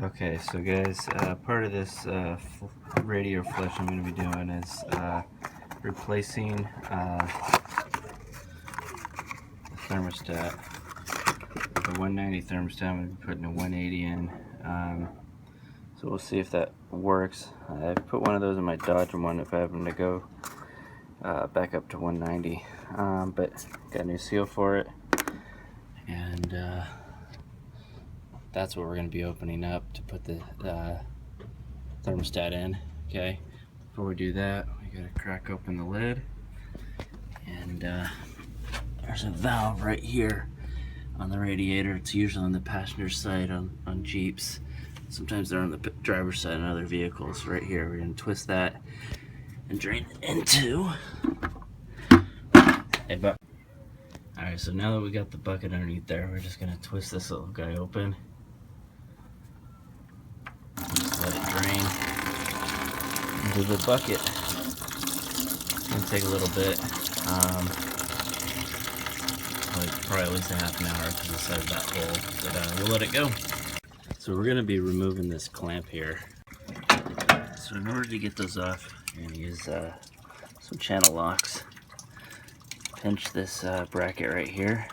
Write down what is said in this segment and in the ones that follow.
Okay, so guys, part of this radiator flush I'm going to be doing is replacing the thermostat. The 190 thermostat, I'm going to be putting a 180 in. So we'll see if that works. I've put one of those in my Dodge one if I happen to go back up to 190. But got a new seal for it. And that's what we're going to be opening up to put the thermostat in. Okay, before we do that, we got to crack open the lid, and there's a valve right here on the radiator. It's usually on the passenger side on Jeeps. Sometimes they're on the driver's side on other vehicles. Right here, we're going to twist that and drain it into a bucket. Alright, so now that we got the bucket underneath there, we're just going to twist this little guy open. Just let it drain into the bucket. It's going to take a little bit. Probably at least a half an hour because the size of that hole. But we'll let it go. So we're going to be removing this clamp here. So in order to get those off, you're going to use some channel locks. Pinch this bracket right here.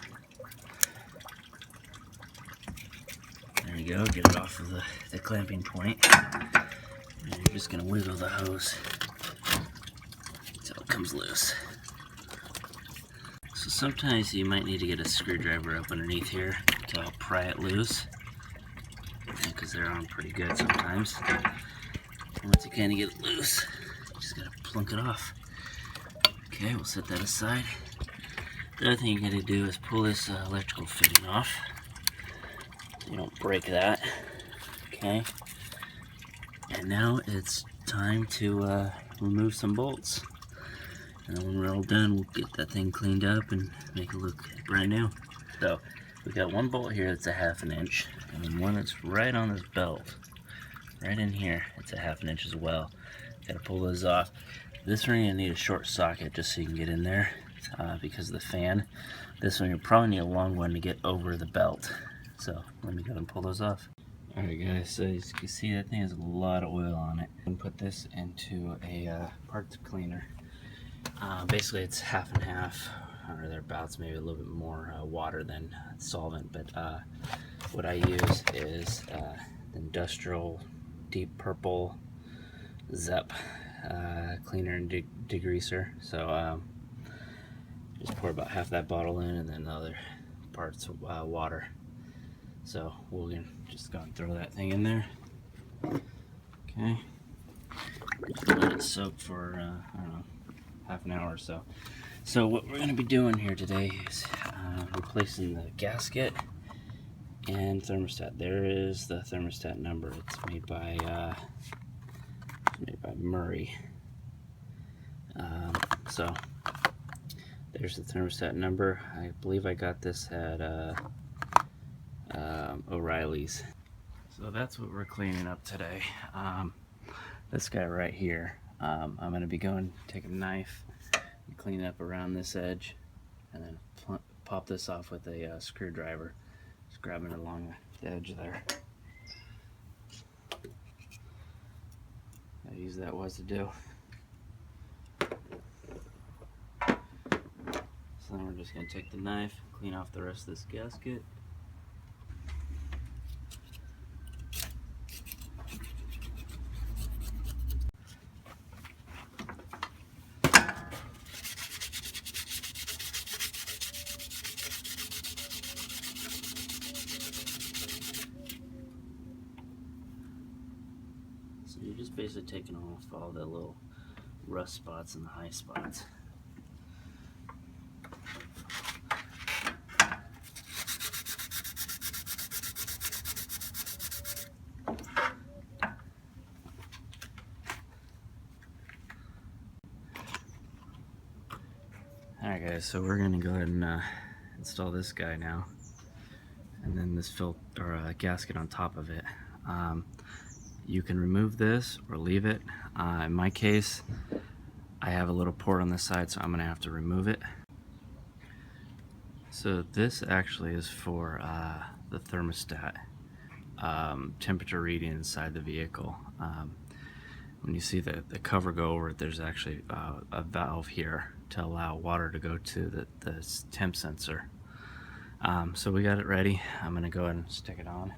There you go, get it off of the clamping point. And you're just going to wiggle the hose until it comes loose. So sometimes you might need to get a screwdriver up underneath here to help pry it loose, because they're on pretty good sometimes. Once you kind of get it loose, you just got to plunk it off. Okay, we'll set that aside. The other thing you got to do is pull this electrical fitting off. You don't break that. Okay. And now it's time to remove some bolts. And then when we're all done, we'll get that thing cleaned up and make it look brand new. So we got one bolt here that's a 1/2 inch, and then one that's right on this belt, right in here. It's a 1/2 inch as well. Got to pull those off. This one you need a short socket just so you can get in there because of the fan. This one you probably need a long one to get over the belt. So let me go and pull those off. Alright guys, so as you can see, that thing has a lot of oil on it. And put this into a parts cleaner. Basically it's half and half, or thereabouts, maybe a little bit more water than solvent. But what I use is industrial deep purple Zep cleaner and degreaser. So just pour about half that bottle in, and then the other parts water. So we'll just go and throw that thing in there. Okay, just let it soak for I don't know, half an hour or so. So what we're going to be doing here today is replacing the gasket and thermostat. There is the thermostat number. It's made by Murray. So there's the thermostat number. I believe I got this at O'Reilly's. So that's what we're cleaning up today. This guy right here. I'm going to be take a knife and clean up around this edge, and then pop this off with a screwdriver. Just grabbing it along the edge there. I use that was to do. So then we're just going to take the knife, clean off the rest of this gasket. So you're just basically taking off all the little rust spots and the high spots. Alright guys, so we're going to go ahead and install this guy now, and then this gasket on top of it. You can remove this or leave it. In my case, I have a little port on this side, so I'm going to have to remove it. So this actually is for the thermostat. temperature reading inside the vehicle. When you see the cover go over it, there's actually a valve here to allow water to go to the temp sensor. So we got it ready. I'm going to go ahead and stick it on.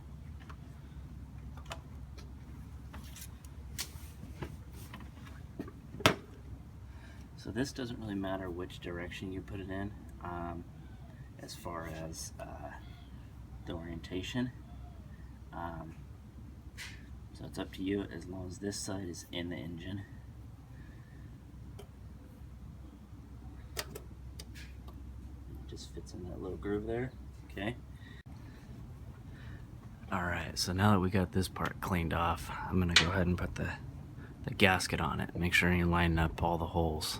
So this doesn't really matter which direction you put it in, as far as the orientation. So it's up to you, as long as this side is in the engine. It just fits in that little groove there. Okay. Alright, so now that we got this part cleaned off, I'm going to go ahead and put the gasket on it. Make sure you line up all the holes.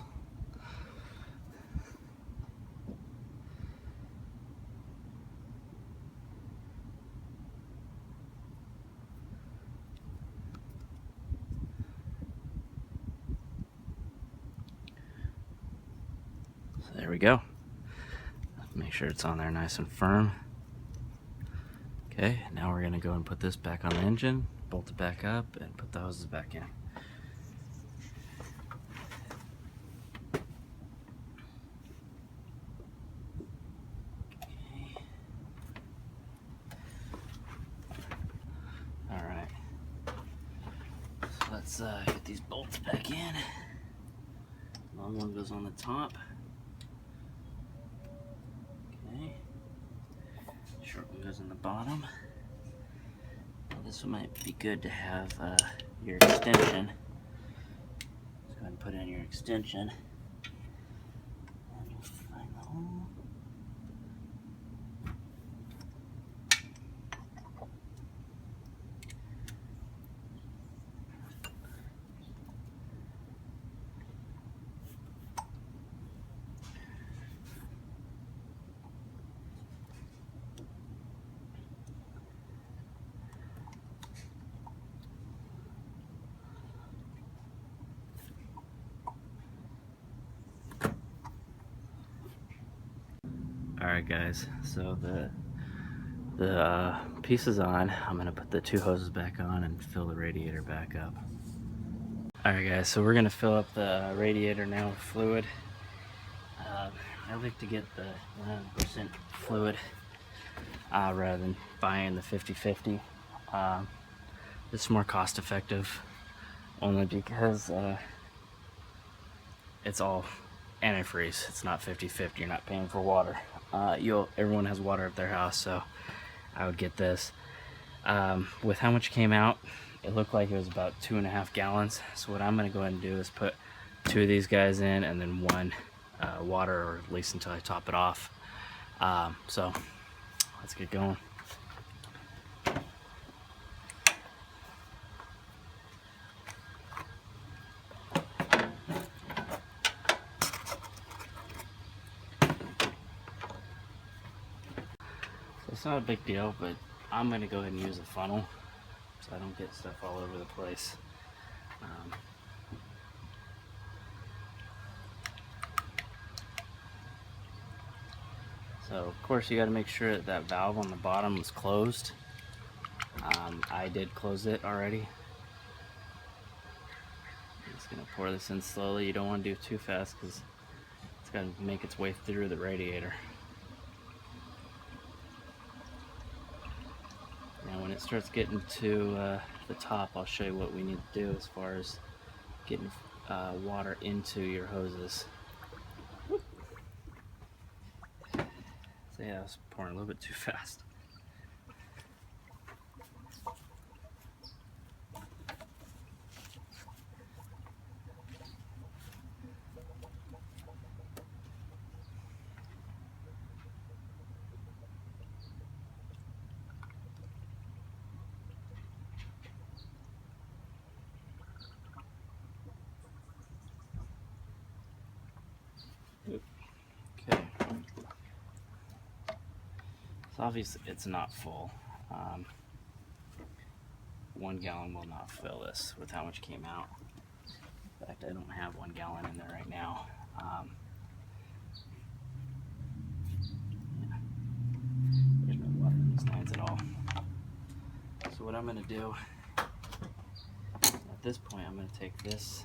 So there we go. Make sure it's on there nice and firm. Okay, now we're going to go and put this back on the engine, bolt it back up, and put the hoses back in. Alright, so let's get these bolts back in. Long one goes on the top. Okay. Short one goes on the bottom. Now this one might be good to have your extension. Let's go ahead and put in your extension. And you'll find the hole. Alright guys, so the piece is on. I'm going to put the two hoses back on and fill the radiator back up. Alright guys, so we're going to fill up the radiator now with fluid. I like to get the 100% fluid rather than buying the 50-50. It's more cost effective only because it's all antifreeze. It's not 50-50. You're not paying for water. Everyone has water at their house, so I would get this. With how much came out, it looked like it was about 2.5 gallons. So what I'm going to go ahead and do is put 2 of these guys in and then 1 water, or at least until I top it off. So let's get going. It's not a big deal, but I'm going to go ahead and use a funnel so I don't get stuff all over the place. So of course you got to make sure that that valve on the bottom is closed. I did close it already. I'm just going to pour this in slowly. You don't want to do it too fast because it's got to make its way through the radiator. Now when it starts getting to the top, I'll show you what we need to do as far as getting water into your hoses. So yeah, I was pouring a little bit too fast. Okay. So obviously it's not full. 1 gallon will not fill this with how much came out. In fact, I don't have 1 gallon in there right now. Yeah. There's no water in these lines at all. So what I'm going to do, at this point, I'm going to take this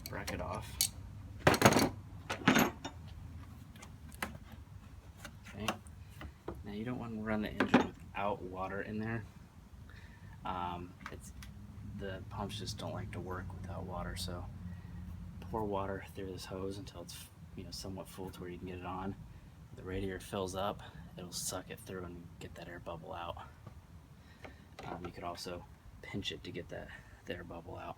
bracket off. Okay. Now you don't want to run the engine without water in there. The pumps just don't like to work without water, so pour water through this hose until it's somewhat full to where you can get it on. The radiator fills up, it'll suck it through and get that air bubble out. You could also pinch it to get the air bubble out.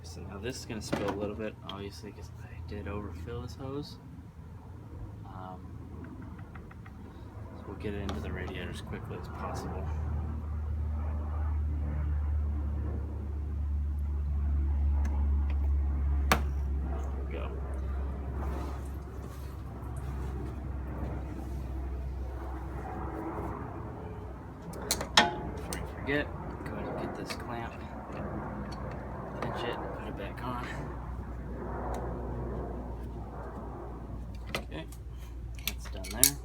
So now this is going to spill a little bit, obviously, because I did overfill this hose. So we'll get it into the radiator as quickly as possible. There we go. Before you forget, go ahead and get this clamp. Pinch it, put it back on. Okay, that's done there.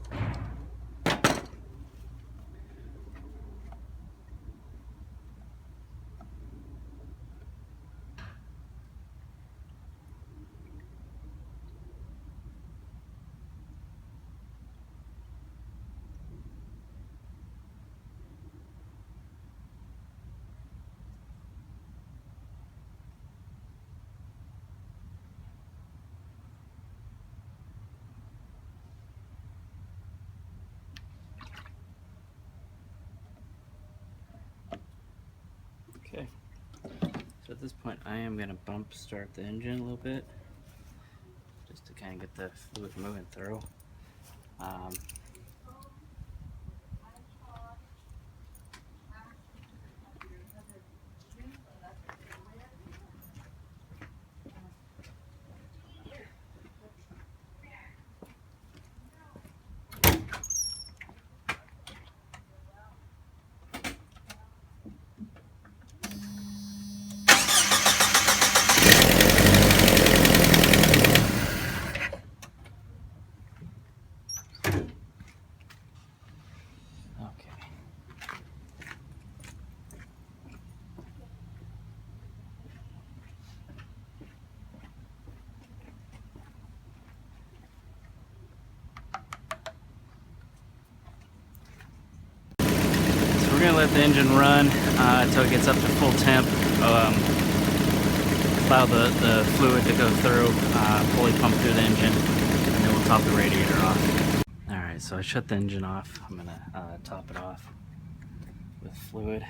Okay, so at this point I am going to bump start the engine a little bit just to kind of get the fluid moving through. We're going to let the engine run until it gets up to full temp. Allow the fluid to go through, fully pump through the engine, and then we'll top the radiator off. Alright, so I shut the engine off. I'm going to top it off with fluid.